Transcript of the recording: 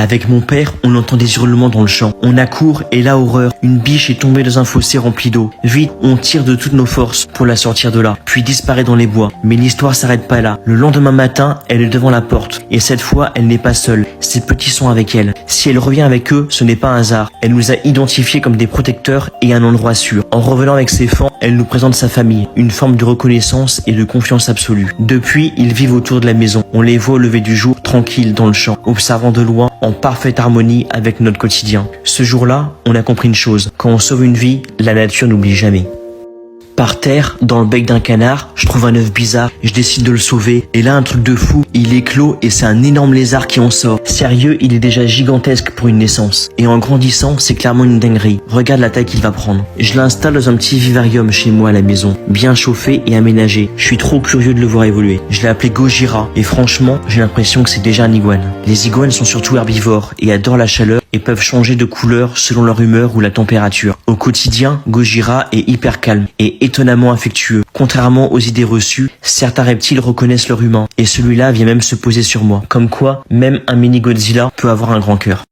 Avec mon père, on entend des hurlements dans le champ. On accourt et là, horreur, une biche est tombée dans un fossé rempli d'eau. Vite, on tire de toutes nos forces pour la sortir de là, puis disparaît dans les bois. Mais l'histoire s'arrête pas là. Le lendemain matin, elle est devant la porte. Et cette fois, elle n'est pas seule. Ses petits sont avec elle. Si elle revient avec eux, ce n'est pas un hasard. Elle nous a identifiés comme des protecteurs et un endroit sûr. En revenant avec ses fans, elle nous présente sa famille, une forme de reconnaissance et de confiance absolue. Depuis, ils vivent autour de la maison. On les voit au lever du jour, tranquilles dans le champ, observant de loin, en parfaite harmonie avec notre quotidien. Ce jour-là, on a compris une chose. Quand on sauve une vie, la nature n'oublie jamais. Par terre, dans le bec d'un canard, je trouve un œuf bizarre, je décide de le sauver, et là un truc de fou, il éclot et c'est un énorme lézard qui en sort. Sérieux, il est déjà gigantesque pour une naissance. Et en grandissant, c'est clairement une dinguerie. Regarde la taille qu'il va prendre. Je l'installe dans un petit vivarium chez moi à la maison, bien chauffé et aménagé. Je suis trop curieux de le voir évoluer. Je l'ai appelé Gojira, et franchement, j'ai l'impression que c'est déjà un iguane. Les iguanes sont surtout herbivores et adorent la chaleur et peuvent changer de couleur selon leur humeur ou la température. Au quotidien, Gojira est hyper calme et étonnamment affectueux. Contrairement aux idées reçues, certains reptiles reconnaissent leur humain et celui-là vient même se poser sur moi. Comme quoi, même un mini Godzilla peut avoir un grand cœur.